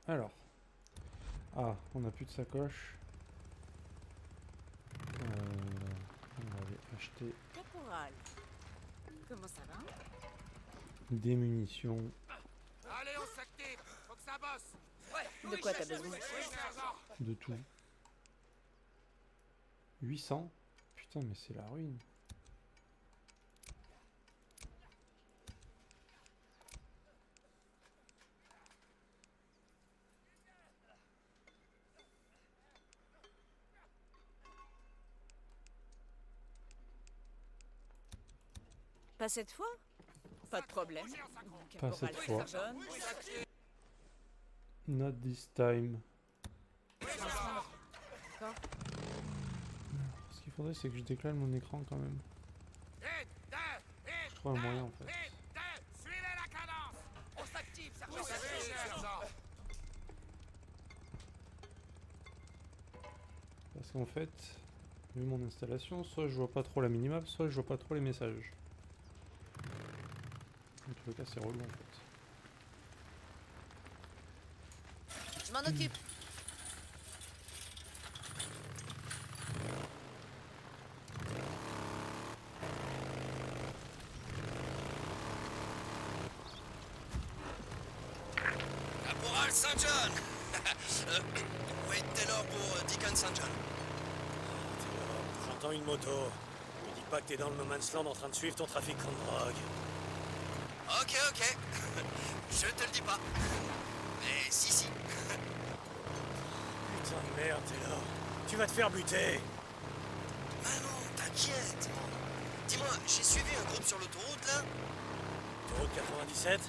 Alors. Ah, on n'a plus de sacoche. On va aller acheter Caporal, comment ça va? des munitions. Allez, on s'active. Faut que ça bosse. De quoi t'as besoin? Oui, sergent. De tout. 800. Putain, mais c'est la ruine. Pas cette fois? Pas de problème. Pas cette fois. John, Not this time. Ce qu'il faudrait, c'est que je décale mon écran quand même. Je trouve un moyen en fait. Suivez la cadence. On s'active, sergent. Oui, sergent. Parce qu'en fait, vu mon installation, soit je vois pas trop la minimap, soit je vois pas trop les messages. En tout cas, c'est relou en fait. je m'en occupe. Caporal St. John. Wade Taylor pour Deacon St. John. J'entends une moto. Me dis pas que t'es dans le No Man's Land en train de suivre ton trafic de drogue. Ok, ok. Je te le dis pas. Mais si. Putain de merde, Taylor. Tu vas te faire buter. Ah non, t'inquiète. Dis-moi, j'ai suivi un groupe sur l'autoroute là. Route 97.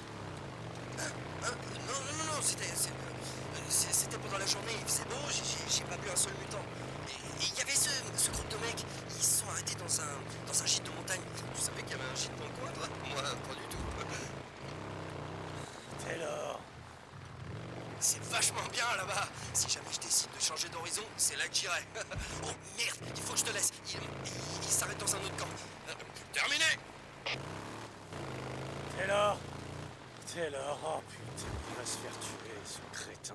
Non, c'était pendant la journée, il faisait beau, j'ai pas vu un seul mutant. Et il y avait ce groupe de mecs, ils se sont arrêtés dans un gîte de montagne. Tu savais qu'il y avait un gîte dans le coin, toi? Moi, pas du tout. Taylor. C'est vachement bien là-bas. Si jamais je décide de changer d'horizon, c'est là que j'irai. Oh merde, il faut que je te laisse. Il s'arrête dans un autre camp. Terminé. Taylor. Taylor, oh putain, il va se faire tuer, ce crétin.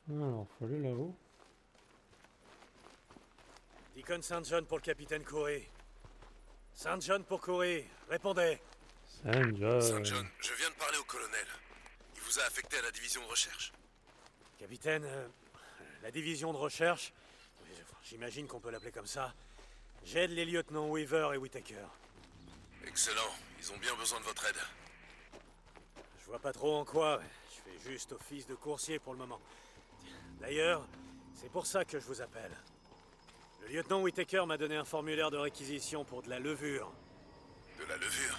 Alors, faut aller là-haut. Deacon St. John pour le capitaine Corey. St. John pour Corey, répondez. Saint John. Saint John, je viens de parler au colonel. Il vous a affecté à la division de recherche. Capitaine, la division de recherche, j'imagine qu'on peut l'appeler comme ça, j'aide les lieutenants Weaver et Whitaker. Excellent, ils ont bien besoin de votre aide. Je vois pas trop en quoi, je fais juste office de coursier pour le moment. D'ailleurs, c'est pour ça que je vous appelle. Le lieutenant Whitaker m'a donné un formulaire de réquisition pour de la levure. De la levure.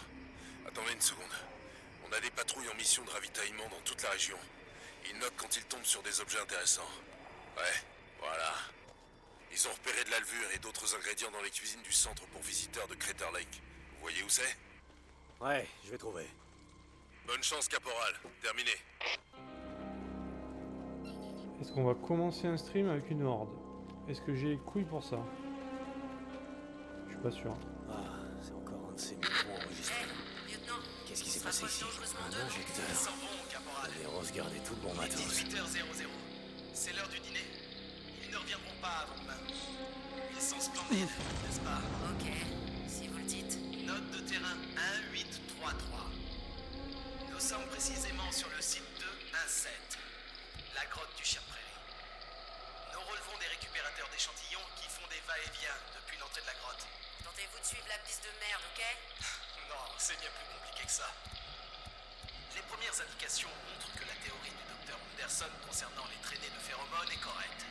Attendez une seconde. On a des patrouilles en mission de ravitaillement dans toute la région. Ils notent quand ils tombent sur des objets intéressants. Ouais, voilà. Ils ont repéré de la levure et d'autres ingrédients dans les cuisines du centre pour visiteurs de Crater Lake. Vous voyez où c'est? Ouais, je vais trouver. Bonne chance, caporal. Terminé. Est-ce qu'on va commencer un stream avec une horde? Est-ce que j'ai les couilles pour ça? Je suis pas sûr. Ah, c'est encore un de ces micros enregistrés. Lieutenant, Qu'est-ce qui s'est passé ici? Un injecteur. Bon, caporal. Les Rose Guard et tout le bon matos. 18h00. C'est l'heure du dîner. Ils ne reviendront pas avant demain. Ils sont splendides, n'est-ce pas? Ok, si vous le dites. Note de terrain 1833. Nous sommes précisément sur le site 217, la grotte du Chien-Prairie. Nous relevons des récupérateurs d'échantillons qui font des va-et-vient depuis l'entrée de la grotte. Tentez-vous de suivre la piste de merde, ok? Non, c'est bien plus compliqué que ça. Les premières indications montrent que la théorie du docteur Anderson concernant les traînées de phéromones est correcte.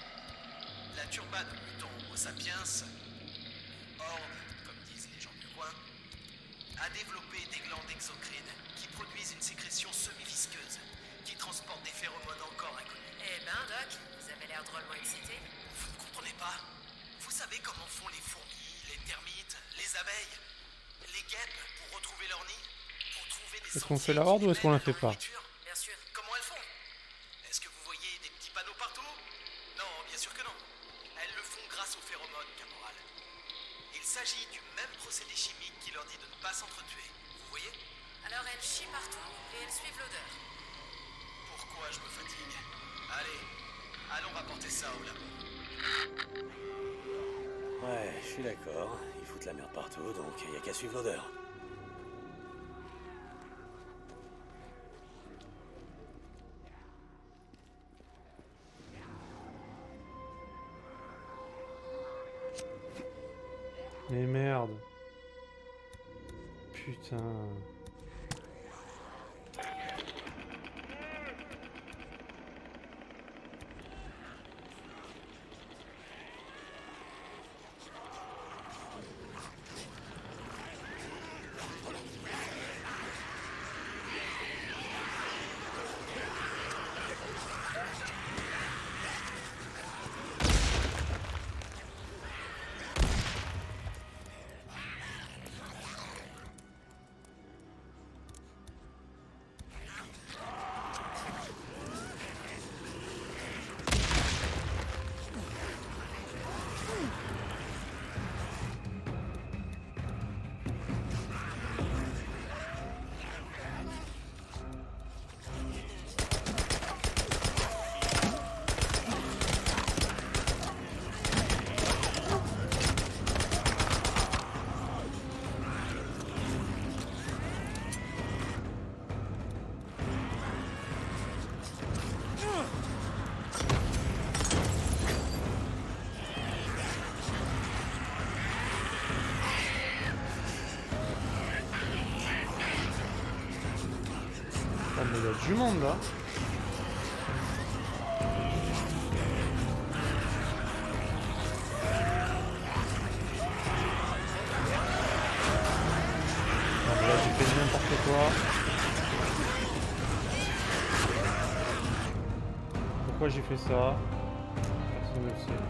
La turbane mutant Homo sapiens, horde, comme disent les gens du coin, a développé des glandes exocrines qui produisent une sécrétion semi-visqueuse qui transporte des phéromones encore inconnus. Eh ben, Doc, vous avez l'air drôlement excité. Vous ne comprenez pas? Vous savez comment font les fourmis, les termites, les abeilles, les guêpes pour retrouver leur nid? Pour trouver des Est-ce qu'on sentiers fait la qui horde ou les est-ce qu'on la mènent à fait leur pas? nourriture? Bien sûr. Comment elles font? Est-ce que vous voyez des petits panneaux partout? Non, bien sûr que non. Elles le font grâce aux phéromones, caporal. Il s'agit du même procédé chimique qui leur dit de s'entretuer. Vous voyez? Alors elles chient partout et elles suivent l'odeur. Pourquoi je me fatigue? Allez, allons rapporter ça au labo. Ouais, je suis d'accord. Ils foutent la merde partout, donc il y a qu'à suivre l'odeur. Mais merde. Putain. Oh mais il y a du monde là. Non mais là j'ai fait n'importe quoi. Pourquoi j'ai fait ça? Personne ne le sait.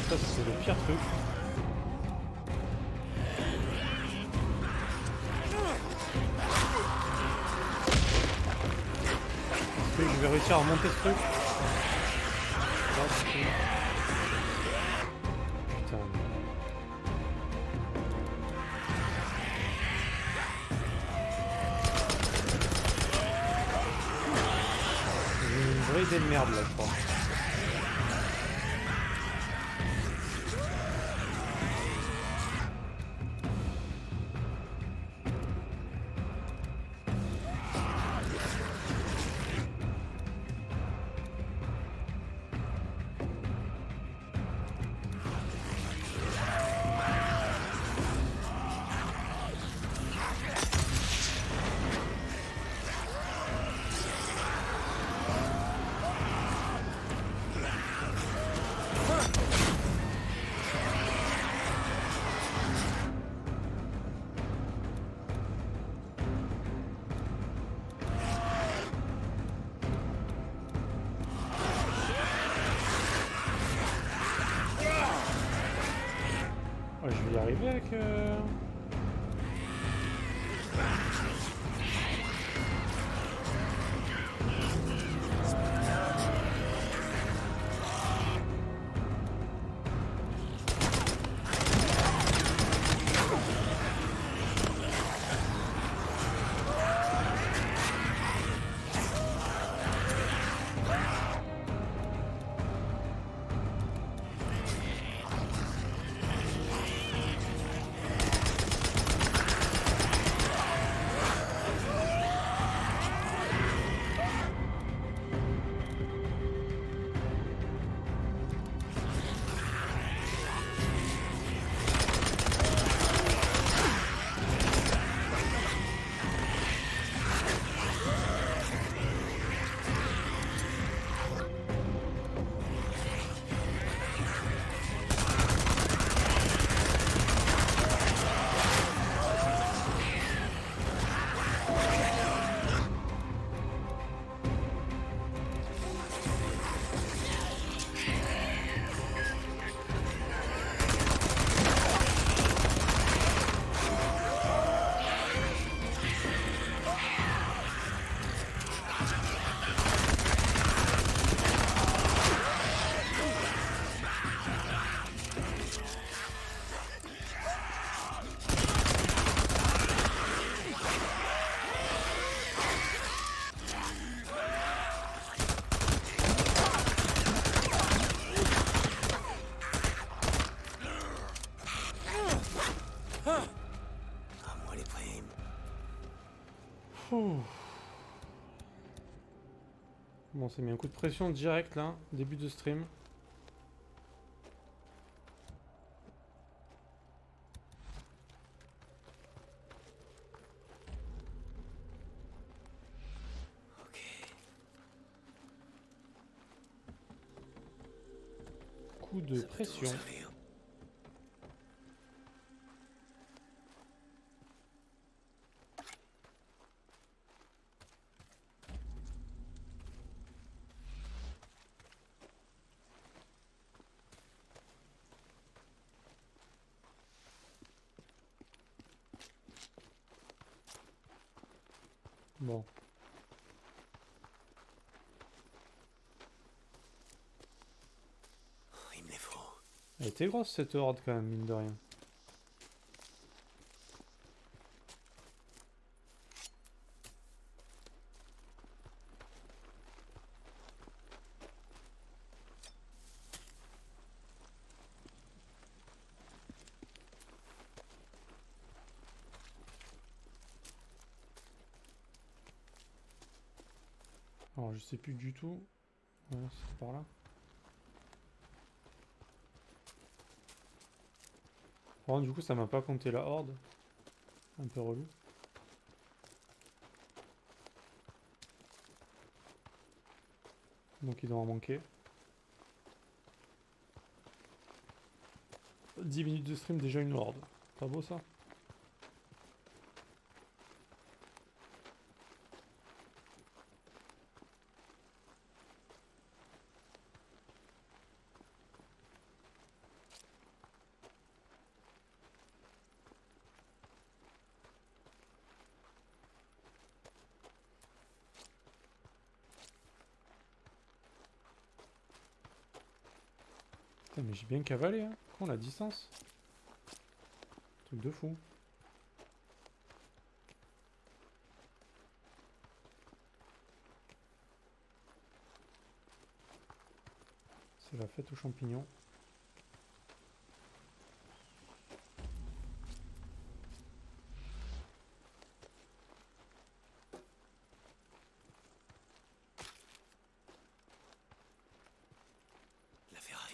Ça c'est le pire truc. Est-ce que je vais réussir à remonter ce truc? Ah, putain. J'ai une vraie idée de merde là je crois. Oh, je vais y arriver avec... Pouh. Bon, c'est mis un coup de pression direct là, début de stream. Ok. Coup de Ça va pression. toujours servir. Bon. Il me les faut. Elle était grosse cette horde quand même, mine de rien. Alors je sais plus du tout. Ouais, c'est par là. Bon, du coup ça m'a pas compté la horde. Un peu relou. Donc il doit en manquer. 10 minutes de stream, déjà une horde. Pas beau ça? Putain, mais j'ai bien cavalé, hein. Con la distance. Truc de fou. C'est la fête aux champignons. La ferraille.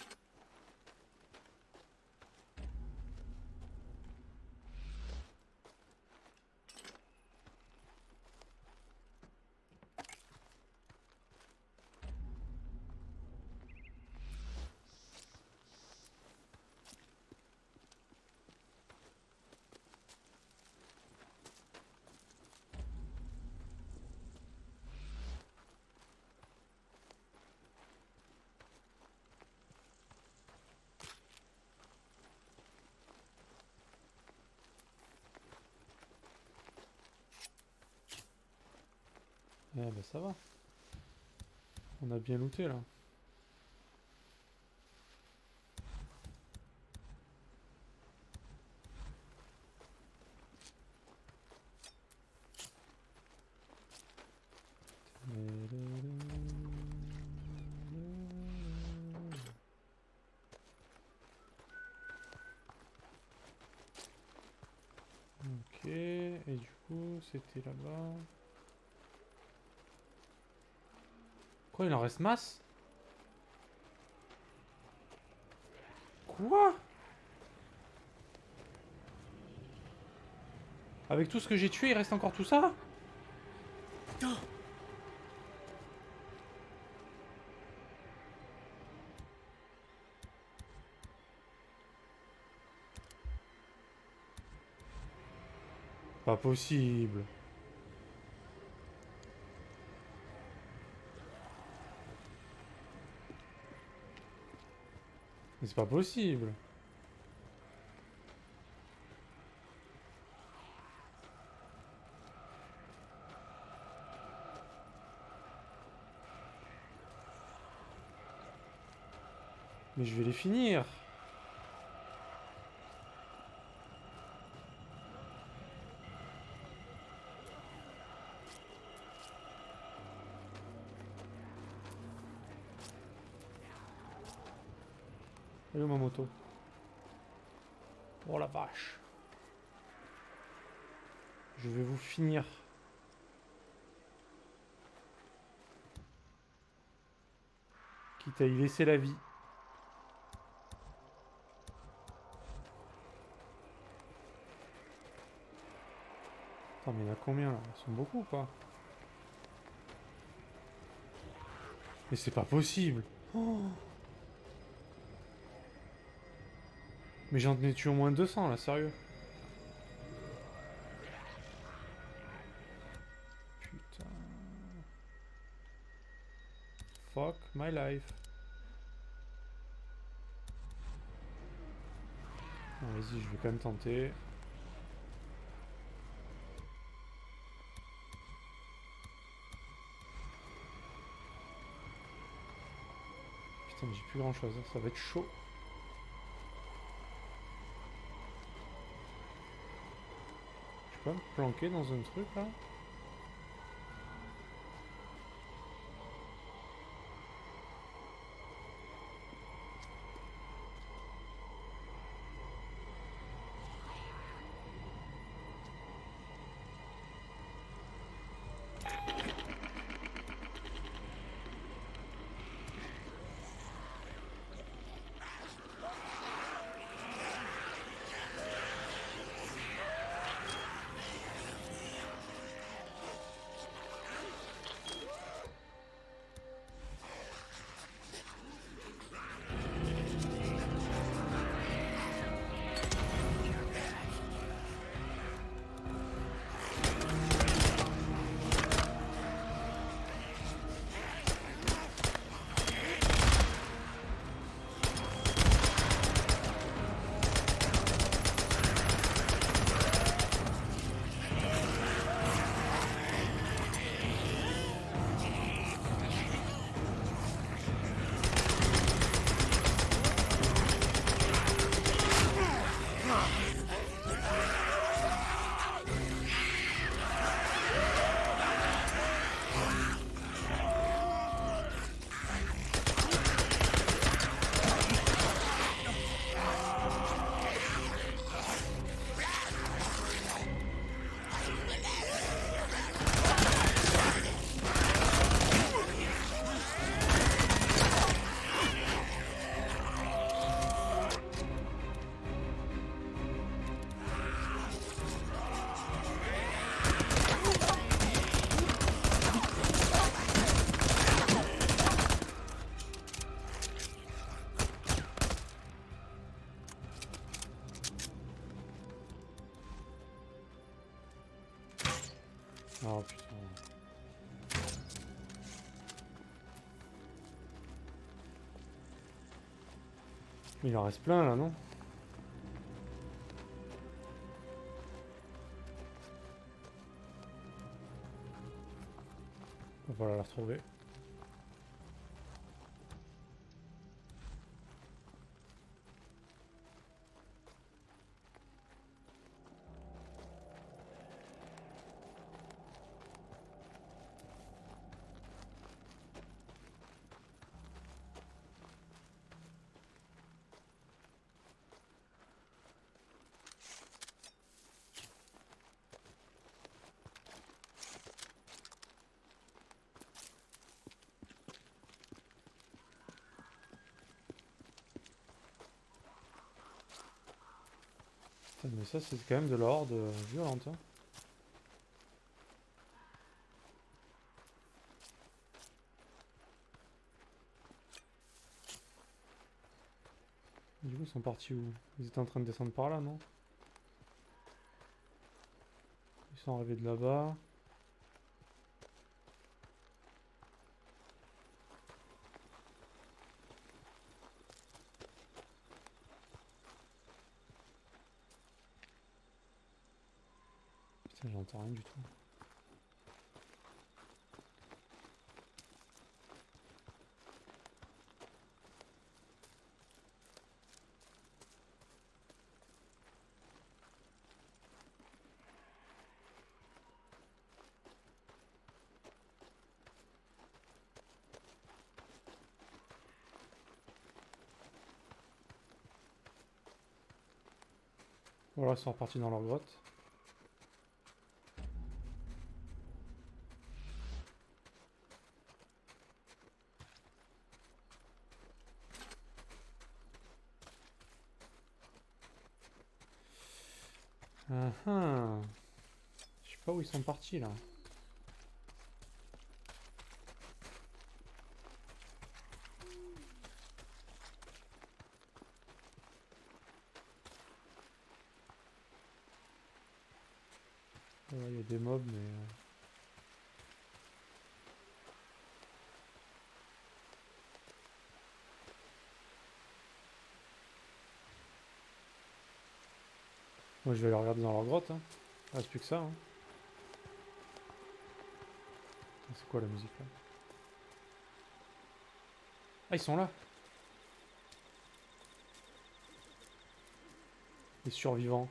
Eh ben ça va. On a bien looté là. Ok, et du coup c'était là-bas. Quoi, il en reste masse? Quoi? Avec tout ce que j'ai tué, il reste encore tout ça? Pas possible. Mais c'est pas possible. Mais je vais les finir. Elle est où ma moto? Oh la vache. Je vais vous finir. Quitte à y laisser la vie. Attends, mais il y en a combien là? Ils sont beaucoup ou pas? Mais c'est pas possible! Oh, mais j'en ai tué au moins 200 là, sérieux. Putain. Fuck my life. Bon, vas-y, je vais quand même tenter. Putain, mais j'ai plus grand chose, ça va être chaud. Je peux me planquer dans un truc là? Oh putain. Mais il en reste plein là, non? On va falloir la retrouver. Putain, mais ça c'est quand même de la horde violente. Hein. Du coup ils sont partis où? Ils étaient en train de descendre par là, non? Ils sont arrivés de là-bas. Putain, j'entends rien du tout. Voilà, ils sont repartis dans leur grotte. Ah ah. Je sais pas où ils sont partis là. Ouais, il y a des mobs mais... Moi je vais aller regarder dans leur grotte. Hein. Il reste plus que ça. Hein. C'est quoi la musique là? Ah ils sont là. Les survivants.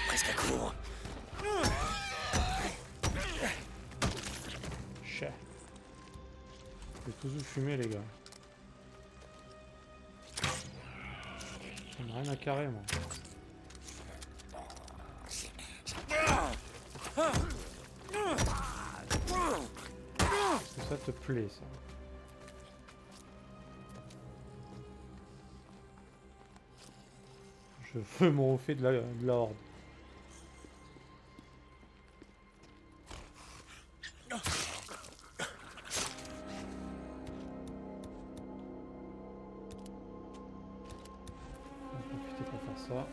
Presque à court. Chais. Je vais tous vous fumer les gars. J'en ai rien à carrer moi. Est-ce que ça te plaît ça? Je veux mon refait de la horde. On va profiter pour faire ça.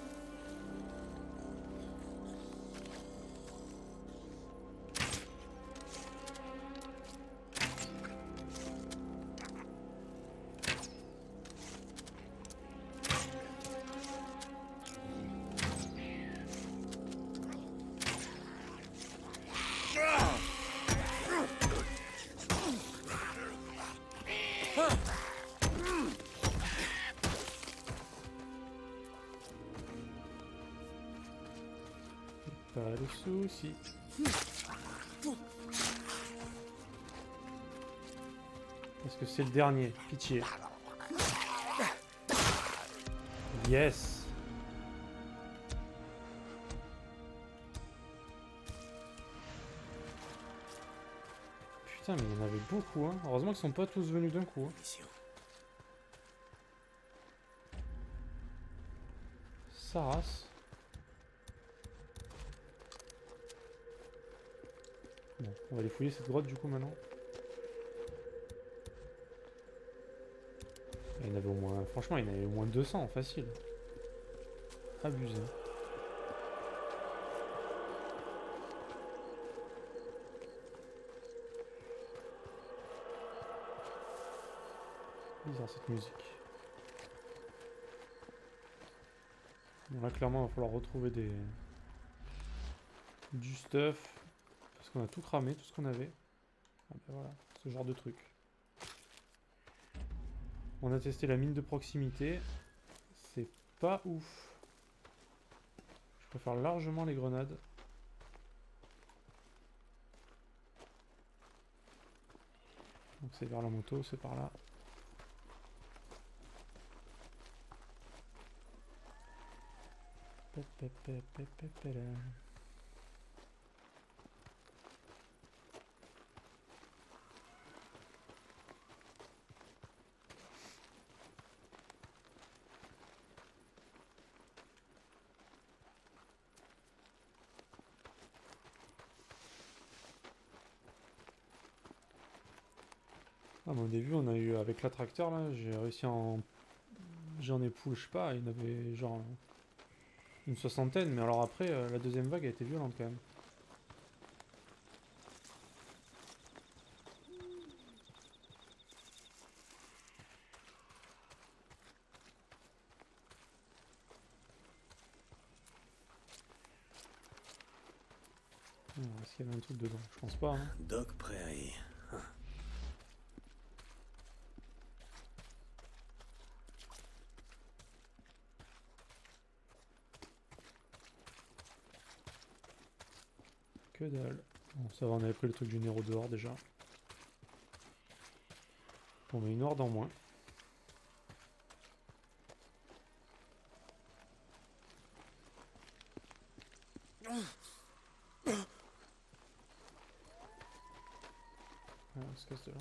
Pas de soucis. Est-ce que c'est le dernier? Pitié. Yes. Putain mais il y en avait beaucoup hein. Heureusement qu'ils sont pas tous venus d'un coup. Hein. Saras. Bon, on va aller fouiller cette grotte du coup maintenant. Il y en avait au moins... Franchement, il y en avait au moins 200 facile. Abusé. Bizarre cette musique. Bon là clairement il va falloir retrouver du stuff. Parce qu'on a tout cramé, tout ce qu'on avait. Ah ben voilà, ce genre de truc. On a testé la mine de proximité. C'est pas ouf. Je préfère largement les grenades. Donc c'est vers la moto, c'est par là. Ah, mais au début, on a eu avec l'attracteur là, j'ai réussi à en. J'en ai pull, je sais pas, il y en avait genre une soixantaine, mais alors après, la deuxième vague a été violente quand même. Est-ce qu'il y avait un truc dedans? Je pense pas. Hein. Doc Prairie. Que dalle. Bon, ça va, on avait pris le truc du Nero dehors déjà. Bon, mais une horde en moins. On se casse de là.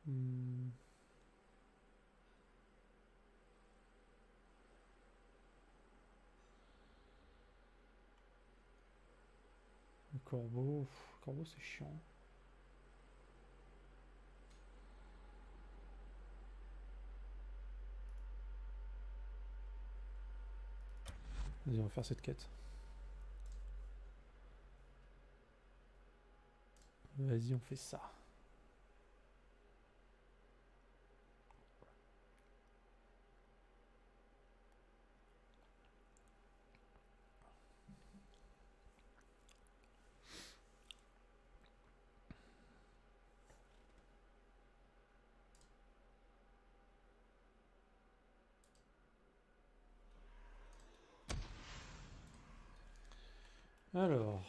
Hmm. Le corbeau, le corbeau c'est chiant. Vas-y, on va faire cette quête. Vas-y, on fait ça. Alors.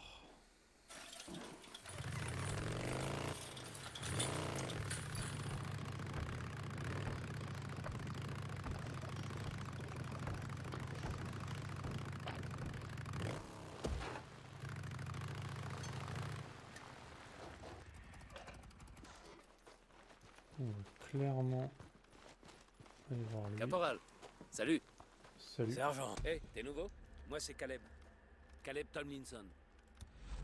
On va clairement aller voir lui. Caporal, salut. Salut. Sergent. Hey, t'es nouveau? Moi, c'est Caleb. Caleb Tomlinson.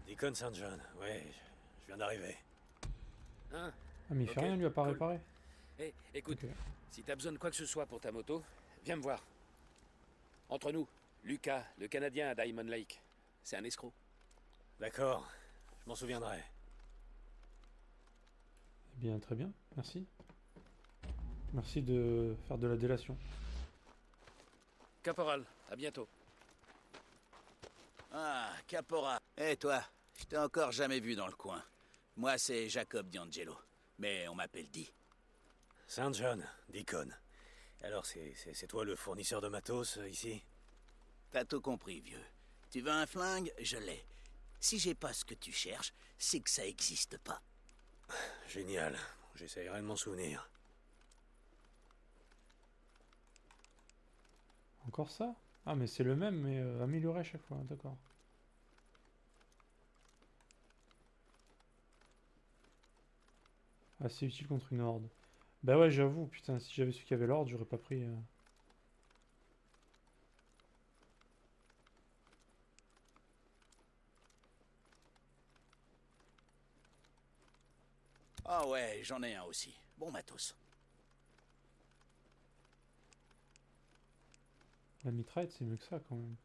Deacon St. John. Ouais, je viens d'arriver. Hein? Ah mais il fait Ok, rien lui à part cool. réparer. Hey, écoute, Ok. si t'as besoin de quoi que ce soit pour ta moto, viens me voir. Entre nous, Lucas, le Canadien à Diamond Lake. C'est un escroc. D'accord, je m'en souviendrai. Eh bien très bien, merci. Merci de faire de la délation. Caporal, à bientôt. Ah, Capora. Et toi, je t'ai encore jamais vu dans le coin. Moi, c'est Jacob D'Angelo. Mais on m'appelle Di. St. John, Deacon. Alors, c'est toi le fournisseur de matos ici? T'as tout compris, vieux. Tu veux un flingue? Je l'ai. Si j'ai pas ce que tu cherches, c'est que ça existe pas. Génial. J'essayerai de m'en souvenir. Encore ça? Ah mais c'est le même mais amélioré à chaque fois, d'accord. Assez utile contre une horde. Bah ouais j'avoue, putain, si j'avais su qu'il y avait l'horde, j'aurais pas pris... Ah ouais, j'en ai un aussi. Bon matos. La mitraille c'est mieux que ça quand même.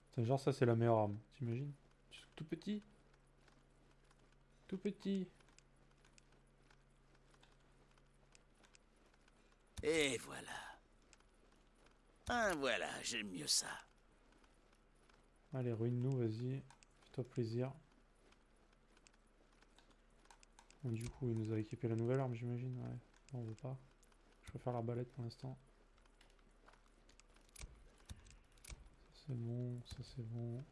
Putain, genre ça c'est la meilleure arme, t'imagines? Tout petit. Tout petit. Et voilà. Ah voilà, j'aime mieux ça. Allez, ruine-nous, vas-y. Fais-toi plaisir. Bon, du coup, il nous a équipé la nouvelle arme, j'imagine. Ouais, non, on veut pas. Je préfère l'arbalète pour l'instant. Ça c'est bon, ça c'est bon.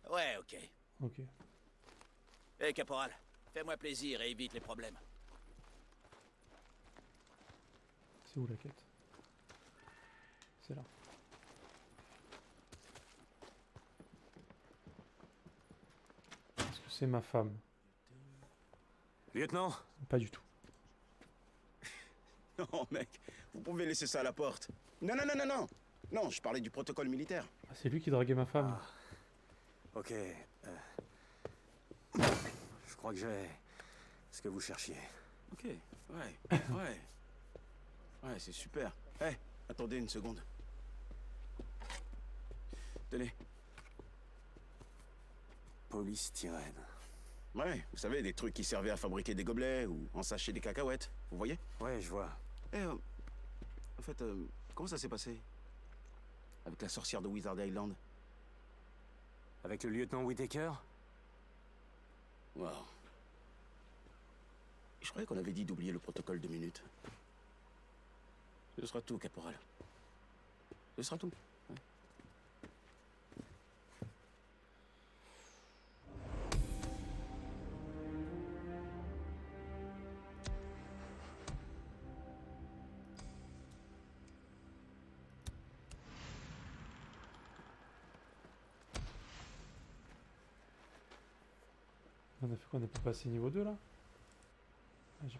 Ouais, ok. Ok. Hé, Caporal, fais-moi plaisir et évite les problèmes. C'est où la quête? C'est là. Est-ce que c'est ma femme? Lieutenant? Pas du tout. Non, mec, vous pouvez laisser ça à la porte. Non, non, non, non, non. Non, je parlais du protocole militaire. Ah, c'est lui qui draguait ma femme. Ok. Je crois que j'ai ce que vous cherchiez. Ok, ouais, ouais. Ouais, c'est super. Hé, attendez une seconde. Tenez. Polystyrène. Ouais, vous savez, des trucs qui servaient à fabriquer des gobelets ou ensacher des cacahuètes. Vous voyez? Ouais, je vois. Eh, en fait, comment ça s'est passé? Avec la sorcière de Wizard Island? Avec le lieutenant Whittaker? Wow. Je croyais qu'on avait dit d'oublier le protocole 2 minutes. Ce sera tout, caporal. Ce sera tout. Ouais. On a fait quoi? On n'est pas passé niveau 2 là? Ah, j'ai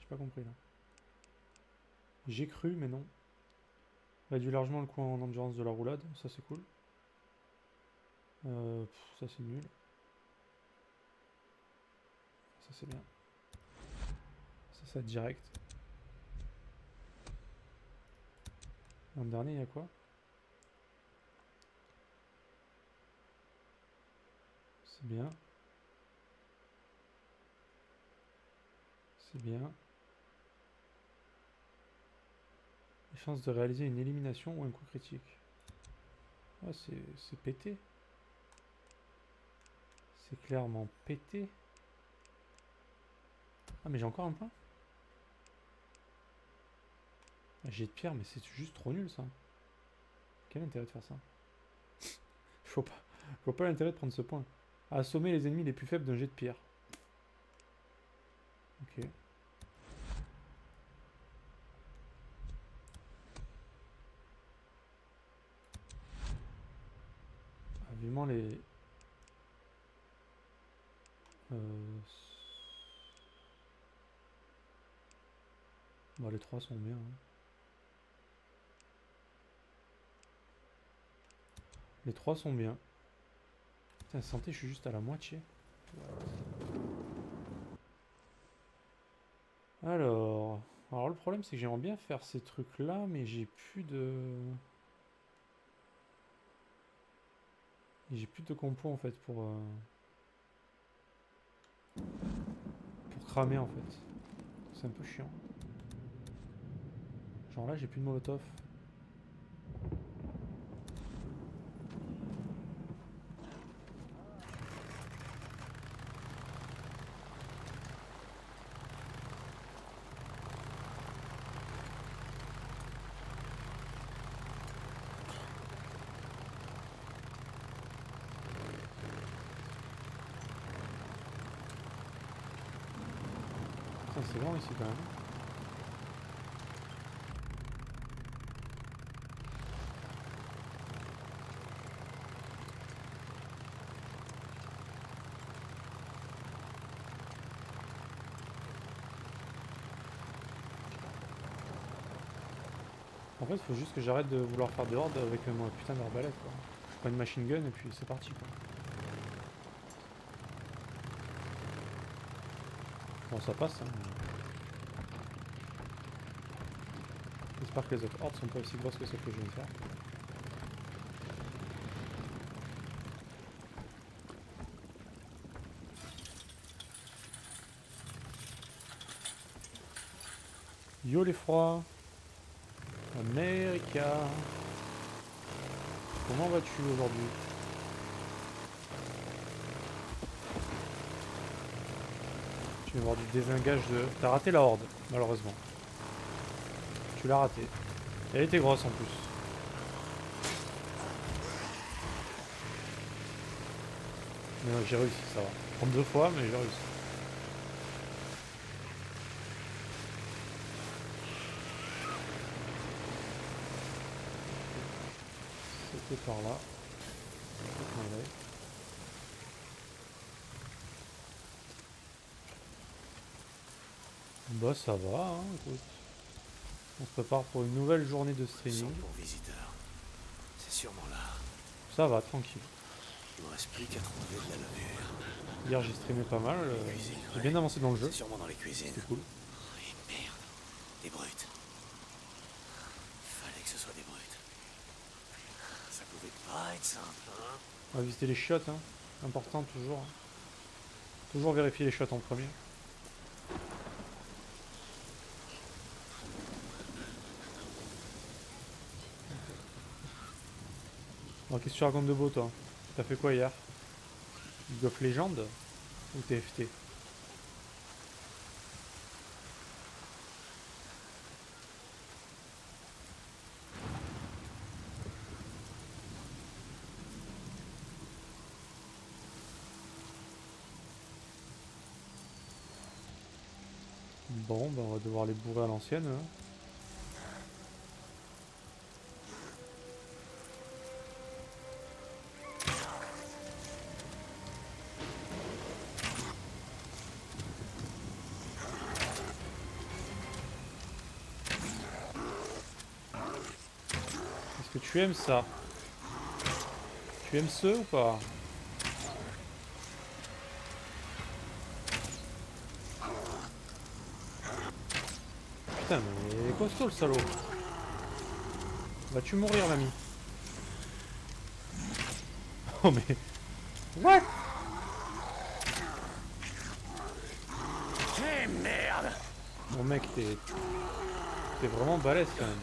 pas compris là. J'ai cru, mais non. Réduit largement le coût en endurance de la roulade, ça c'est cool. Ça c'est nul. Ça c'est bien. Ça direct. En dernier, il y a quoi? C'est bien. C'est bien. Les chances de réaliser une élimination ou un coup critique. Ouais, c'est pété. C'est clairement pété. Ah, mais j'ai encore un point. Jet de pierre, mais c'est juste trop nul ça. Quel intérêt de faire ça? Je vois pas l'intérêt de prendre ce point. Assommer les ennemis les plus faibles d'un jet de pierre. Ok. Ah, vivement les... Bon, les 3 sont bien. Hein. Les 3 sont bien. Putain, santé, je suis juste à la moitié. Alors le problème, c'est que j'aimerais bien faire ces trucs-là, mais j'ai plus de... J'ai plus de compos en fait pour cramer en fait. C'est un peu chiant. Genre là, j'ai plus de molotov. C'est long ici quand même. En fait, il faut juste que j'arrête de vouloir faire de horde avec mon putain d'arbalète quoi. Je prends une machine gun et puis c'est parti quoi. Bon, ça passe hein. J'espère que les autres hordes sont pas aussi grosses que celles que je viens de faire. Yo les froids. America. Comment vas-tu aujourd'hui? Tu vas voir du désengage de... T'as raté la horde, malheureusement. Tu l'as raté. Elle était grosse en plus. Mais j'ai réussi, ça va. Prendre 2 fois, mais j'ai réussi. C'était par là. Bah ça va, hein, écoute. On se prépare pour une nouvelle journée de streaming. Pour visiteurs. C'est sûrement là. Ça va, tranquille. Il me reste plus qu'à trouver de la levure. Hier j'ai streamé pas mal, j'ai bien avancé dans le jeu. C'est sûrement dans les cuisines. C'est cool. Et merde. Des brutes. Fallait que ce soit des brutes. Ça pouvait pas être simple, hein. On va visiter les chiottes, hein. Important toujours. Hein. Toujours vérifier les chiottes en premier. Alors qu'est-ce que tu racontes de beau toi? T'as fait quoi hier? League of Legends ou TFT? Bon, bah on va devoir les bourrer à l'ancienne. Hein. Est-ce que tu aimes ça? Tu aimes ce ou pas? Putain, mais il est costaud le salaud. Vas-tu mourir, l'ami? Oh, mais. What? Eh merde! Mon mec, t'es vraiment balèze quand même.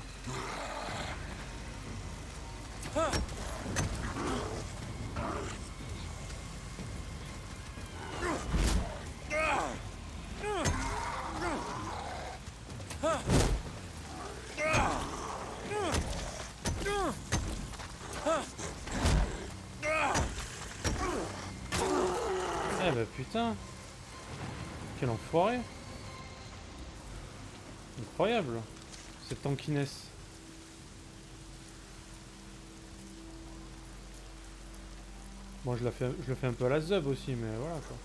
Eh bah putain. Quel enfoiré. Incroyable. Cette tankiness. Bon, je le fais un peu à la zub aussi, mais voilà quoi.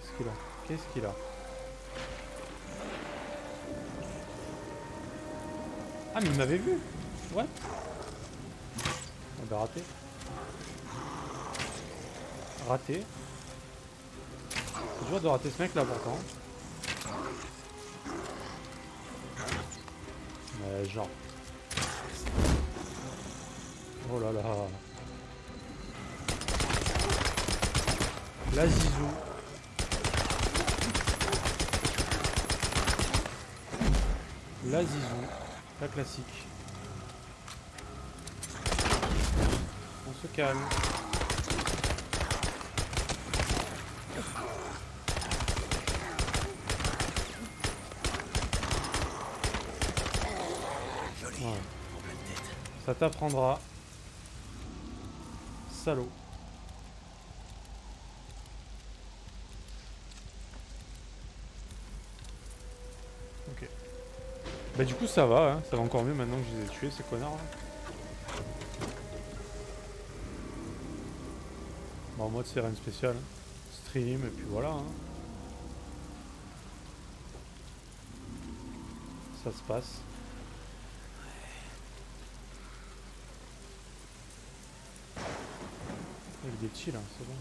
Qu'est-ce qu'il a? Qu'est-ce qu'il a? Ah, mais il m'avait vu. What? On a raté. Raté. C'est dur de rater ce mec là pourtant. Mais genre. Oh là là. La zizou. La zizou. La classique. On se calme. Ouais. Ça t'apprendra. Salaud. Ok. Bah du coup ça va, hein. Ça va encore mieux maintenant que je les ai tués ces connards là. Bon, en mode sirène spéciale. Stream et puis voilà. Hein. Ça se passe. Avec des petits là, c'est bon.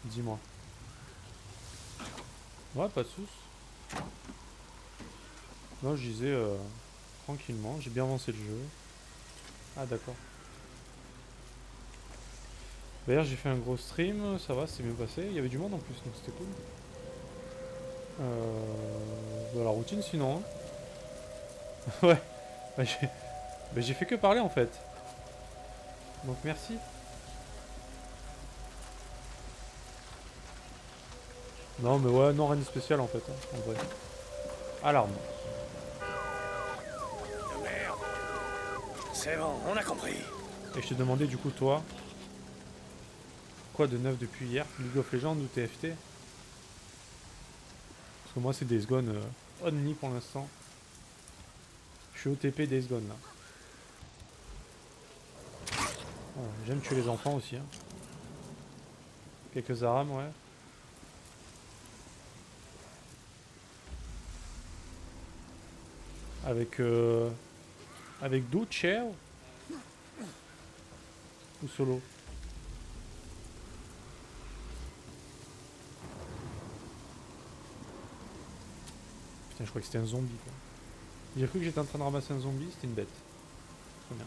Dis-moi. Ouais, pas de soucis. Non, je disais tranquillement, j'ai bien avancé le jeu. Ah d'accord. D'ailleurs j'ai fait un gros stream, ça va, c'est bien passé. Il y avait du monde en plus, donc c'était cool. La routine sinon. Hein. Ouais. Bah, j'ai fait que parler en fait. Donc merci. Non mais ouais, non rien de spécial en fait, hein, en vrai. Alarme. Merde. C'est bon, on a compris. Et je te demandais du coup toi, quoi de neuf depuis hier? League of Legends ou TFT? Parce que moi c'est Days Gone Only pour l'instant. Je suis OTP Days Gone là. Ouais, j'aime tuer les enfants aussi. Hein. Quelques armes, ouais. Avec d'autres chairs ou solo? Putain, je crois que c'était un zombie quoi. J'ai cru que j'étais en train de ramasser un zombie, c'était une bête. Très bien.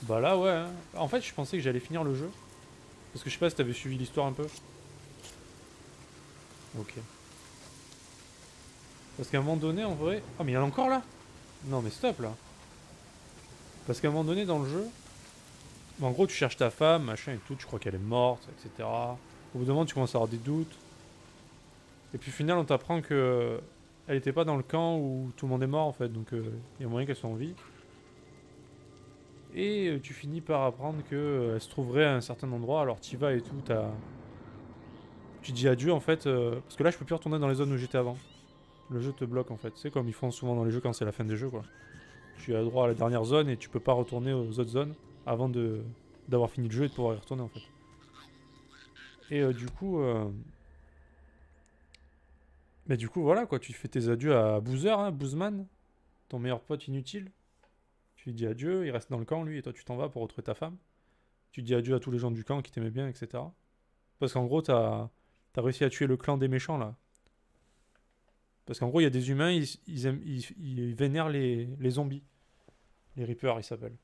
Bah là ouais. Hein. En fait je pensais que j'allais finir le jeu. Parce que je sais pas si t'avais suivi l'histoire un peu. Ok. Parce qu'à un moment donné, en vrai... Ah, mais il y en a encore là? Non, mais stop là. Parce qu'à un moment donné, dans le jeu... En gros, tu cherches ta femme, machin et tout, tu crois qu'elle est morte, etc. Au bout d'un moment, tu commences à avoir des doutes. Et puis au final, on t'apprend que... Elle était pas dans le camp où tout le monde est mort, en fait. Donc, il y a moyen qu'elle soit en vie. Et tu finis par apprendre qu'elle se trouverait à un certain endroit. Alors, t'y vas et tout, tu dis adieu, en fait. Parce que là, je peux plus retourner dans les zones où j'étais avant. Le jeu te bloque en fait, c'est comme ils font souvent dans les jeux quand c'est la fin des jeux quoi. Tu as droit à la dernière zone et tu peux pas retourner aux autres zones avant d'avoir fini le jeu et de pouvoir y retourner en fait. Et du coup... Mais du coup, voilà quoi, tu fais tes adieux à Boozer, hein, Boozman, ton meilleur pote inutile. Tu lui dis adieu, il reste dans le camp lui, et toi tu t'en vas pour retrouver ta femme. Tu dis adieu à tous les gens du camp qui t'aimaient bien, etc. Parce qu'en gros, t'as réussi à tuer le clan des méchants là. Parce qu'en gros, il y a des humains, ils vénèrent les zombies. Les Reapers, ils s'appellent.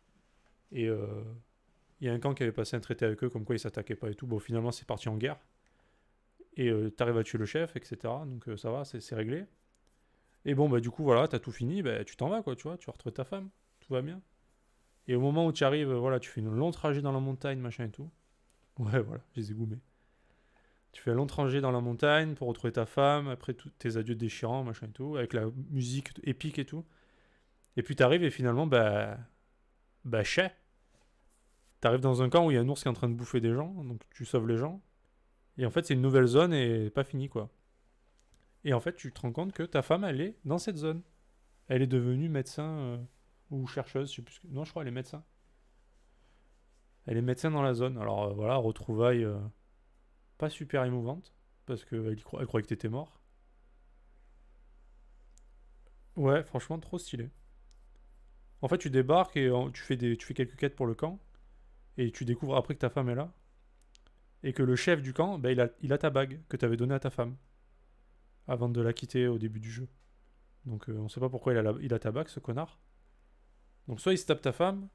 Et il y a un camp qui avait passé un traité avec eux, comme quoi ils s'attaquaient pas et tout. Bon, finalement, c'est parti en guerre. Et t'arrives à tuer le chef, etc. Donc ça va, c'est réglé. Et bon, bah du coup, voilà, t'as tout fini, bah tu t'en vas, quoi, tu vois. Tu vas retrouver ta femme, tout va bien. Et au moment où tu arrives, voilà, tu fais un long trajet dans la montagne, machin et tout. Ouais, voilà, je les ai goumés. Tu fais un long trajet dans la montagne pour retrouver ta femme, après tes adieux déchirants, machin et tout, avec la musique épique et tout. Et puis t'arrives et finalement, chais. T'arrives dans un camp où il y a un ours qui est en train de bouffer des gens, donc tu sauves les gens. Et en fait, c'est une nouvelle zone et pas fini, quoi. Et en fait, tu te rends compte que ta femme, elle est dans cette zone. Elle est devenue médecin ou chercheuse, je sais plus. Non, je crois, elle est médecin. Elle est médecin dans la zone. Alors voilà, retrouvailles pas super émouvante, parce qu'elle croyait que t'étais mort. Ouais, franchement, trop stylé. En fait, tu débarques et tu fais quelques quêtes pour le camp, et tu découvres après que ta femme est là, et que le chef du camp, bah, il a ta bague que t'avais donnée à ta femme, avant de la quitter au début du jeu. Donc on sait pas pourquoi il a ta bague, ce connard. Donc soit il se tape ta femme,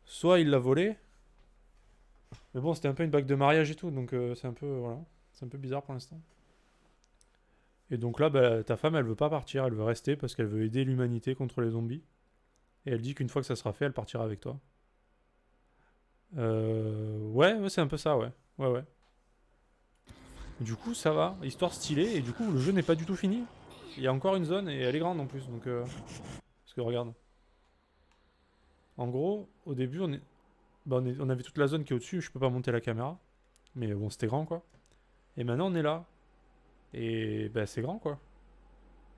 soit il l'a volée. Mais bon, c'était un peu une bague de mariage et tout, donc c'est un peu voilà, c'est un peu bizarre pour l'instant. Et donc là, bah, ta femme, elle veut pas partir, elle veut rester parce qu'elle veut aider l'humanité contre les zombies. Et elle dit qu'une fois que ça sera fait, elle partira avec toi. Ouais, c'est un peu ça, ouais. Ouais. Du coup, ça va, histoire stylée, et du coup, le jeu n'est pas du tout fini. Il y a encore une zone, et elle est grande en plus, donc... Parce que regarde. En gros, au début, on avait toute la zone qui est au-dessus, je peux pas monter la caméra. Mais bon, c'était grand, quoi. Et maintenant, on est là. Et bah, c'est grand, quoi.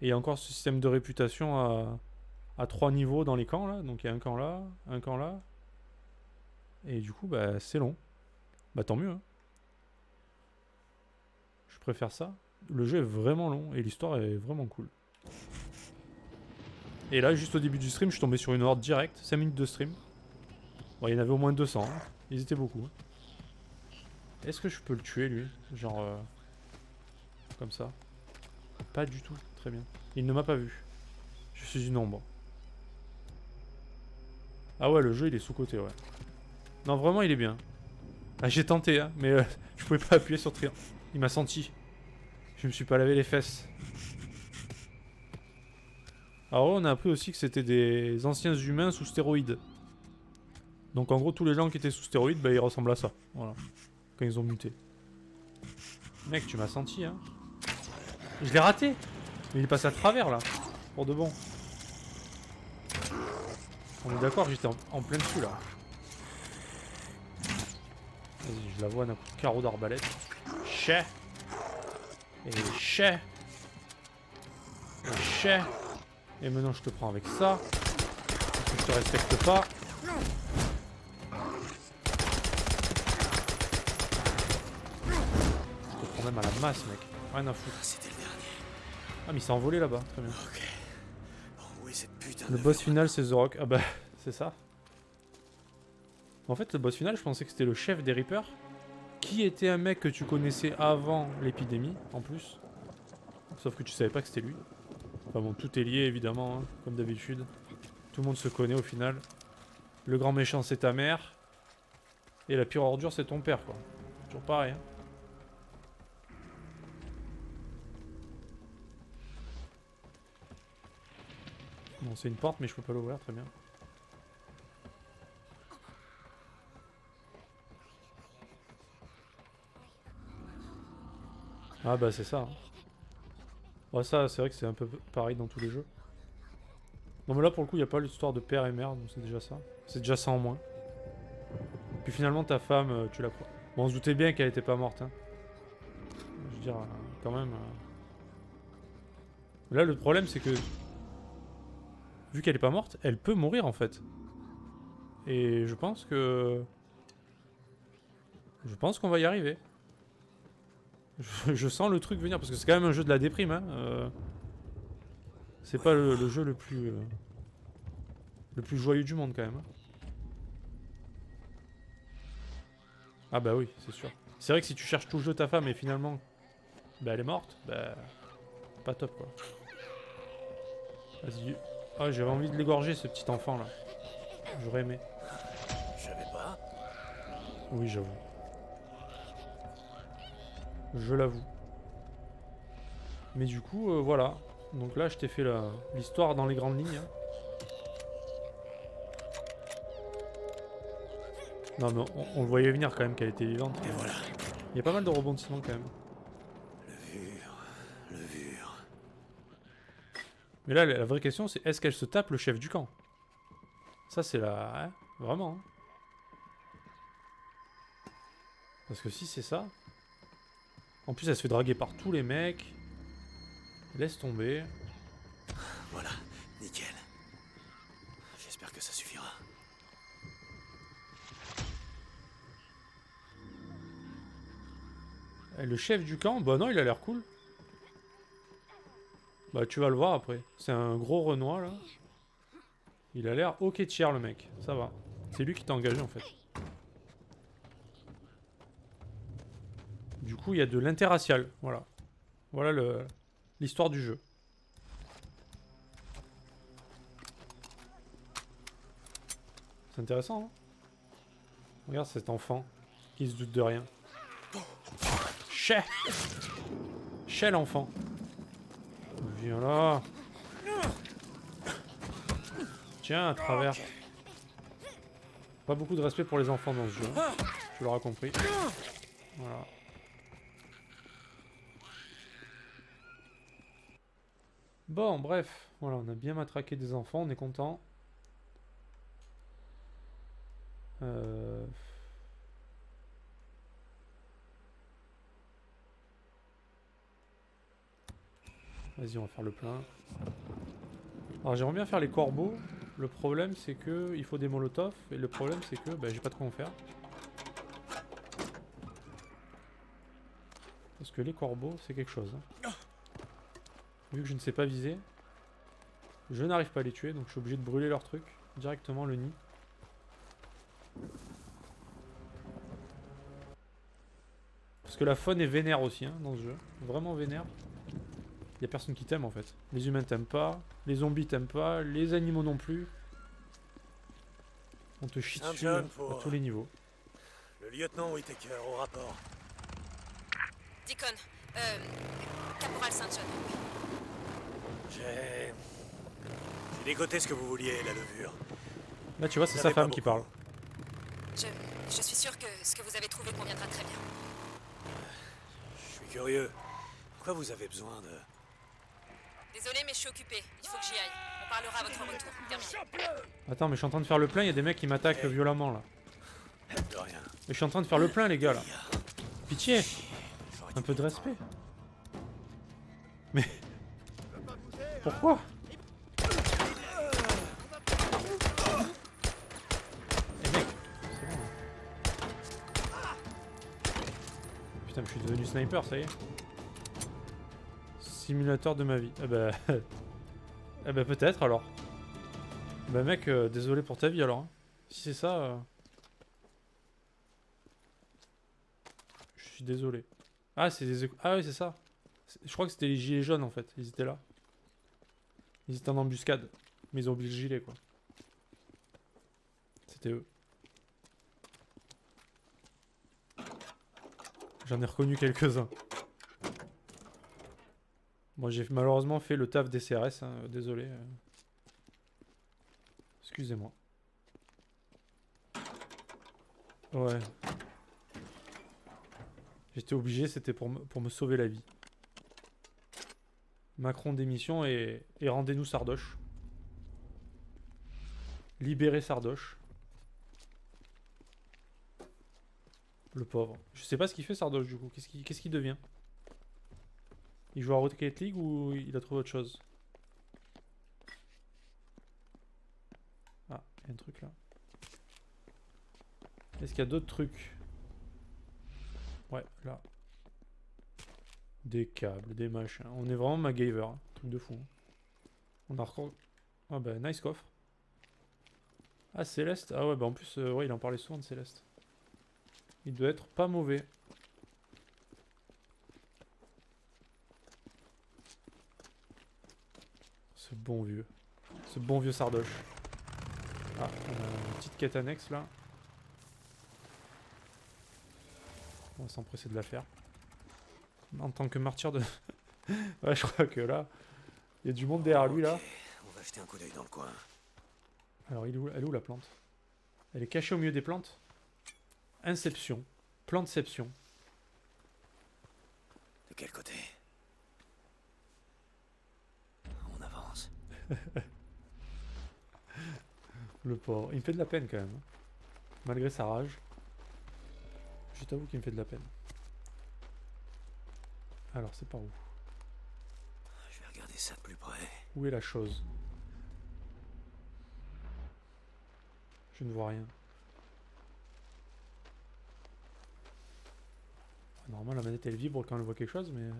Et il y a encore ce système de réputation à 3 niveaux dans les camps, là. Donc il y a un camp là. Et du coup, bah, c'est long. Bah, tant mieux, hein. Je préfère ça. Le jeu est vraiment long et l'histoire est vraiment cool. Et là, juste au début du stream, je suis tombé sur une horde direct. 5 minutes de stream. Bon, il y en avait au moins 200. Hein. Ils étaient beaucoup. Hein. Est-ce que je peux le tuer, lui? Genre... comme ça. Pas du tout. Très bien. Il ne m'a pas vu. Je suis une ombre. Ah ouais, le jeu, il est sous-côté, ouais. Non, vraiment, il est bien. Ah, j'ai tenté, hein, mais je pouvais pas appuyer sur triangle. Il m'a senti. Je me suis pas lavé les fesses. Alors on a appris aussi que c'était des anciens humains sous stéroïdes. Donc en gros, tous les gens qui étaient sous stéroïdes, bah ils ressemblent à ça. Voilà. Quand ils ont muté. Mec, tu m'as senti, hein. Je l'ai raté. Mais il est passé à travers, là. Pour de bon. On est d'accord, j'étais en plein dessus, là. Vas-y, je la vois d'un coup de carreau d'arbalète. Chais. Et chais. Et chais. Et maintenant je te prends avec ça. Parce que je te respecte pas. Je te prends même à la masse, mec. Rien à foutre. C'était le dernier. Ah, mais il s'est envolé là-bas. Très bien. Ok. Bon, oui, cette putain Le de boss merde. final, c'est The Rock. Ah bah, c'est ça. En fait, le boss final, je pensais que c'était le chef des Reapers. Qui était un mec que tu connaissais avant l'épidémie, en plus. Sauf que tu savais pas que c'était lui. Enfin bon, tout est lié évidemment, hein, comme d'habitude. Tout le monde se connaît au final. Le grand méchant c'est ta mère. Et la pire ordure c'est ton père, quoi. Toujours pareil, hein. Bon, c'est une porte, mais je peux pas l'ouvrir, très bien. Ah bah c'est ça. Hein. Ouais, ça, c'est vrai que c'est un peu pareil dans tous les jeux. Non mais là pour le coup il n'y a pas l'histoire de père et mère, donc c'est déjà ça. C'est déjà ça en moins. Puis finalement ta femme, tu la crois. Bon, on se doutait bien qu'elle était pas morte, hein. Je veux dire, quand même... Là le problème c'est que... Vu qu'elle est pas morte, elle peut mourir en fait. Et je pense que... Je pense qu'on va y arriver. Je sens le truc venir, parce que c'est quand même un jeu de la déprime, hein. C'est pas le jeu le plus joyeux du monde, quand même. Hein. Ah bah oui, c'est sûr. C'est vrai que si tu cherches tout le jeu ta femme et finalement... Bah elle est morte, bah... Pas top, quoi. Vas-y. Ah, j'avais envie de l'égorger, ce petit enfant, là. J'aurais aimé. Je savais pas. Oui, j'avoue. Je l'avoue. Mais du coup, voilà. Donc là, je t'ai fait l'histoire dans les grandes lignes. Hein. Non, mais on le voyait venir quand même qu'elle était vivante. Et voilà. Il y a pas mal de rebondissements quand même. Levure. Mais là, la vraie question, c'est est-ce qu'elle se tape le chef du camp? Ça, c'est la... Hein, vraiment. Hein. Parce que si c'est ça... En plus, elle se fait draguer par tous les mecs. Laisse tomber. Voilà, nickel. J'espère que ça suffira. Et le chef du camp, bah non, il a l'air cool. Bah tu vas le voir après. C'est un gros Renoir là. Il a l'air ok tiers le mec. Ça va. C'est lui qui t'a engagé en fait. Du coup, il y a de l'interracial. Voilà. Voilà l'histoire du jeu. C'est intéressant, hein. Regarde cet enfant qui se doute de rien. Chais l'enfant. Viens là. Tiens, à travers. Pas beaucoup de respect pour les enfants dans ce jeu. Tu l'auras compris. Voilà. Bon, bref. Voilà, on a bien matraqué des enfants, on est content. Vas-y, on va faire le plein. Alors j'aimerais bien faire les corbeaux. Le problème c'est que il faut des molotovs. Et le problème c'est que bah, j'ai pas de quoi en faire. Parce que les corbeaux c'est quelque chose. Hein. Vu que je ne sais pas viser, je n'arrive pas à les tuer. Donc je suis obligé de brûler leur truc. Directement le nid. Parce que la faune est vénère aussi hein, dans ce jeu. Vraiment vénère. Il y a personne qui t'aime en fait. Les humains t'aiment pas, les zombies t'aiment pas, les animaux non plus. On te chie dessus à tous les niveaux. Le lieutenant Whittaker au rapport. Deacon, Caporal Saint John. J'ai dégoté ce que vous vouliez, la levure. Là tu vois, c'est sa femme qui parle. Je suis sûr que ce que vous avez trouvé conviendra très bien. Je suis curieux. Pourquoi vous avez besoin de... Désolé, mais je suis occupé. Il faut que j'y aille. On parlera à votre retour. Terminé. Attends, mais je suis en train de faire le plein, il y a des mecs qui m'attaquent violemment là. De rien. Et je suis en train de faire le plein les gars là. Pitié. Un peu de respect. Mais... Pourquoi? Eh mec, c'est bon. Putain, je suis devenu sniper, ça y est. Simulateur de ma vie. Eh ben... eh ben peut-être alors. Bah mec, désolé pour ta vie alors. Hein. Si c'est ça... Je suis désolé. Ah, c'est des... Ah oui, c'est ça. Je crois que c'était les gilets jaunes en fait. Ils étaient là. Ils étaient en embuscade. Mais ils ont oublié le gilet quoi. C'était eux. J'en ai reconnu quelques-uns. Moi j'ai malheureusement fait le taf des CRS, hein, désolé. Excusez-moi. Ouais. J'étais obligé, c'était pour me sauver la vie. Macron démission et rendez-nous Sardoche. Libérez Sardoche. Le pauvre. Je sais pas ce qu'il fait Sardoche du coup. Qu'est-ce qu'il devient? Il joue à Rocket League ou il a trouvé autre chose? Ah, il y a un truc là. Est-ce qu'il y a d'autres trucs? Ouais, là. Des câbles, des machins. On est vraiment MacGyver, hein. Truc de fou. Hein. On a encore... Ah bah, nice coffre. Ah, Céleste. Ah ouais, bah en plus, ouais, il en parlait souvent de Céleste. Il doit être pas mauvais. Ce bon vieux. Ce bon vieux Sardoche. Ah, on a une petite quête annexe là. On va s'empresser de la faire. En tant que martyr de... ouais, je crois que là, il y a du monde derrière lui là. On va jeter un coup d'œil dans le coin. Alors, elle est où la plante? Elle est cachée au milieu des plantes. Inception. Planteception. De quel côté? On avance. Le pauvre. Il me fait de la peine quand même. Hein. Malgré sa rage. Je t'avoue qu'il me fait de la peine. Alors, c'est par où? Je vais regarder ça de plus près. Où est la chose? Je ne vois rien. Normalement, la manette elle vibre quand elle voit quelque chose, mais...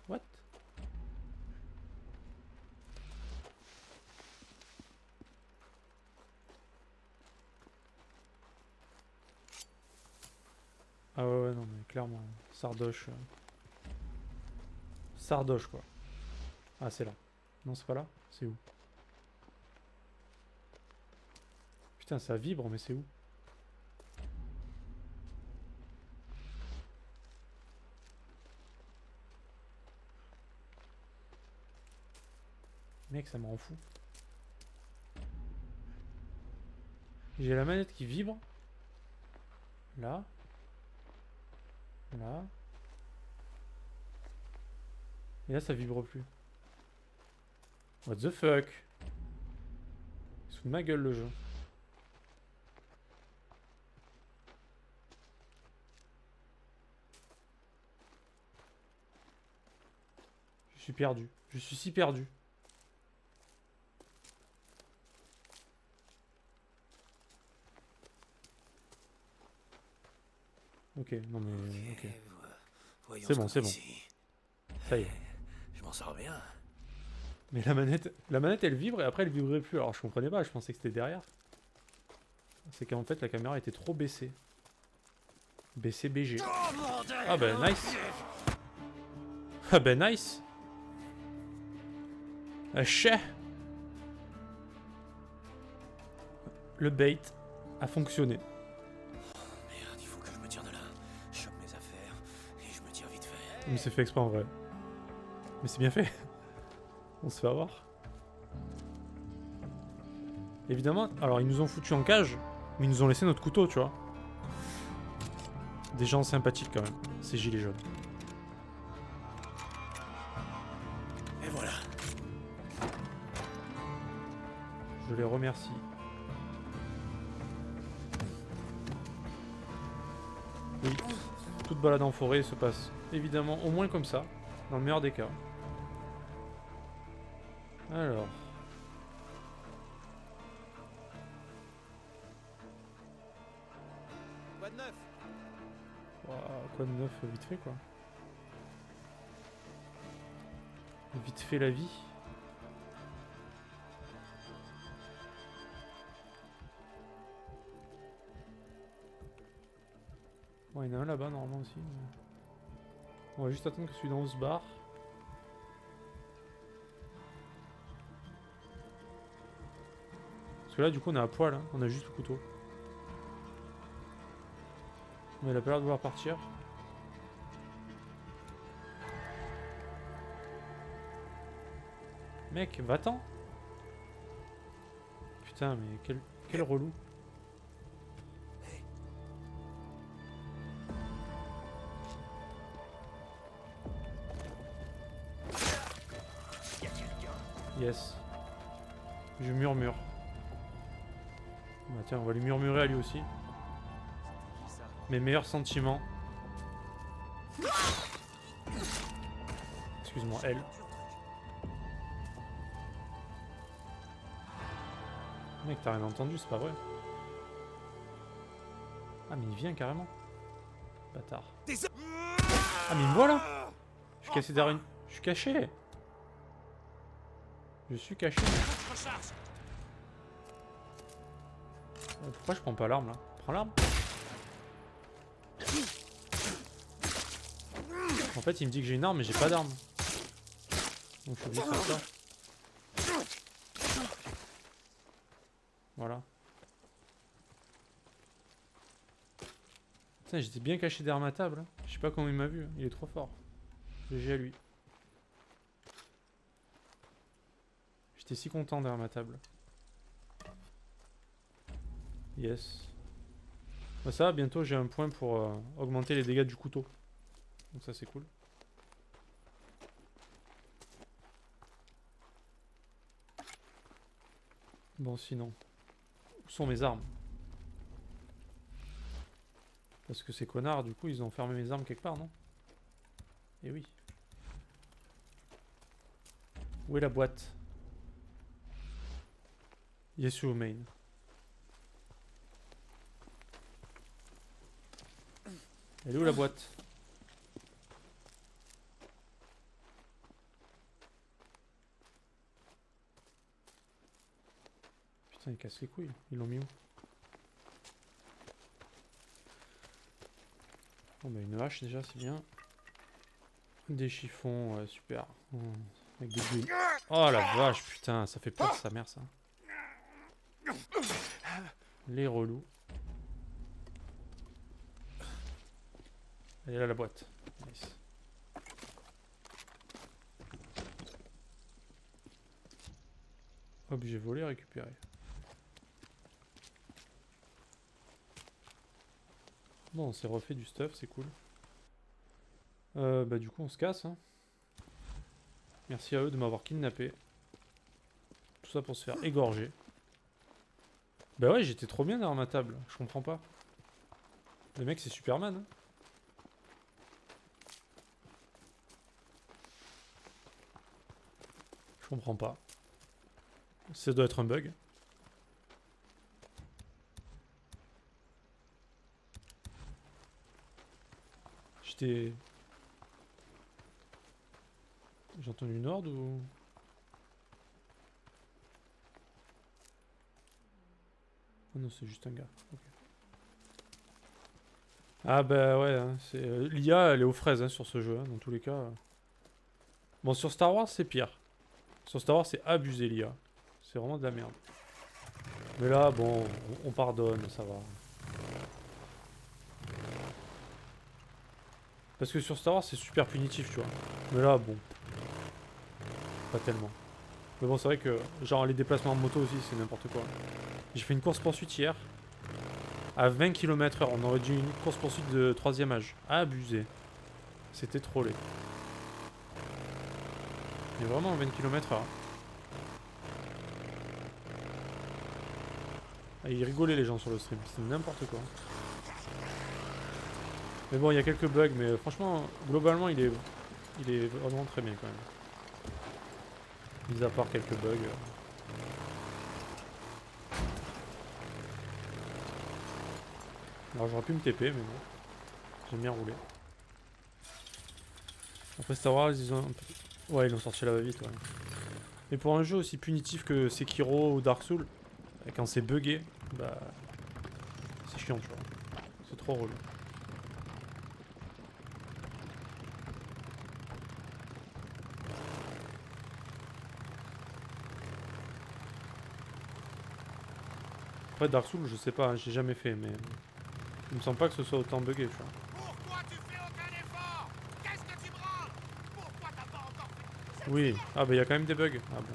What? Ah ouais, non, mais clairement, Sardoche. Sardoche, quoi. Ah, c'est là. Non, c'est pas là? C'est où? Putain, ça vibre, mais c'est où? Mec, ça me rend fou. J'ai la manette qui vibre. Là. Là. Et là, ça vibre plus. What the fuck? Il se fout de ma gueule, le jeu. Je suis perdu. Je suis si perdu. Ok, non mais... Ok. C'est bon, c'est bon. Ça y est. Je m'en sors bien. Mais la manette elle vibre et après elle vibrait plus. Alors je comprenais pas, je pensais que c'était derrière. C'est qu'en fait la caméra était trop baissée. Baissée BG. Ah bah nice. Ah bah nice. Ah chais. Le bait a fonctionné. Merde, il faut que je me tire de là. Je chope mes affaires et je me tire vite fait. Mais c'est fait exprès en vrai. Mais c'est bien fait. On se fait avoir. Évidemment, alors ils nous ont foutu en cage, mais ils nous ont laissé notre couteau, tu vois. Des gens sympathiques quand même, ces gilets jaunes. Et voilà. Je les remercie. Oui, toute balade en forêt se passe évidemment au moins comme ça, dans le meilleur des cas. Alors. Quoi de neuf? Quoi de neuf, vite fait quoi. Vite fait la vie. Bon, il y en a un là-bas normalement aussi. Mais... On va juste attendre que celui d'en haut se barre. Parce que là du coup on est à poil, hein. On a juste le couteau. Mais il a pas l'air de vouloir partir. Mec, va-t'en. Putain, mais quel relou. Yes. Je murmure. Bah tiens, on va lui murmurer à lui aussi. Mes meilleurs sentiments. Excuse-moi, elle. Mec, t'as rien entendu, c'est pas vrai. Ah, mais il vient carrément. Bâtard. Ah, mais il me voit là. suis cassé derrière une... Je suis caché. Je suis caché. Pourquoi je prends pas l'arme là? Prends l'arme. En fait il me dit que j'ai une arme mais j'ai pas d'arme. Donc je suis obligé de faire ça. Voilà. Putain, j'étais bien caché derrière ma table. Je sais pas comment il m'a vu. Il est trop fort. GG à lui. J'étais si content derrière ma table. Yes. Bah ça, bientôt j'ai un point pour augmenter les dégâts du couteau. Donc ça c'est cool. Bon sinon. Où sont mes armes? Parce que ces connards, du coup, ils ont enfermé mes armes quelque part, non? Eh oui. Où est la boîte? Yes, you main. Elle est où la boîte? Putain, ils cassent les couilles. Ils l'ont mis où? Bon bah une hache déjà c'est bien. Des chiffons, ouais, super. Avec des bouilles. Oh la vache, putain, ça fait peur sa mère ça. Les relous. Elle est là la boîte. Nice. Objet volé récupéré. Bon, on s'est refait du stuff, c'est cool. Bah du coup on se casse. Hein. Merci à eux de m'avoir kidnappé. Tout ça pour se faire égorger. Bah ouais, j'étais trop bien derrière ma table. Je comprends pas. Le mec c'est Superman. Hein. Je comprends pas. Ça doit être un bug. J'étais... J'ai entendu une horde ou... Oh non, c'est juste un gars. Okay. Ah bah ouais, hein, c'est... l'IA elle est aux fraises hein, sur ce jeu, hein, dans tous les cas. Bon, sur Star Wars c'est pire. Sur Star Wars c'est abusé l'IA. C'est vraiment de la merde. Mais là, bon, on pardonne, ça va. Parce que sur Star Wars c'est super punitif, tu vois. Mais là, bon... Pas tellement. Mais bon, c'est vrai que, genre, les déplacements en moto aussi, c'est n'importe quoi. J'ai fait une course-poursuite hier. À 20 km/h. On aurait dû une course-poursuite de 3e âge. Abusé. C'était trollé. Mais vraiment 20 km/h. Ah, ils rigolaient les gens sur le stream. C'était n'importe quoi. Mais bon, il y a quelques bugs, mais franchement, globalement, il est vraiment très bien quand même. Mis à part quelques bugs. Alors j'aurais pu me TP, mais bon. J'aime bien rouler. Après Star Wars, ils ont... Ouais, ils l'ont sorti la va-vite, ouais. Mais pour un jeu aussi punitif que Sekiro ou Dark Souls, quand c'est buggé, bah... c'est chiant, tu vois. C'est trop relou. Après Dark Souls, je sais pas, hein, j'ai jamais fait, mais il me semble pas que ce soit autant buggé, tu vois. Pourquoi tu fais aucun effort? Qu'est-ce que tu branles? Pourquoi t'as pas encore fait? Oui, ah bah il y a quand même des bugs. Ah bon.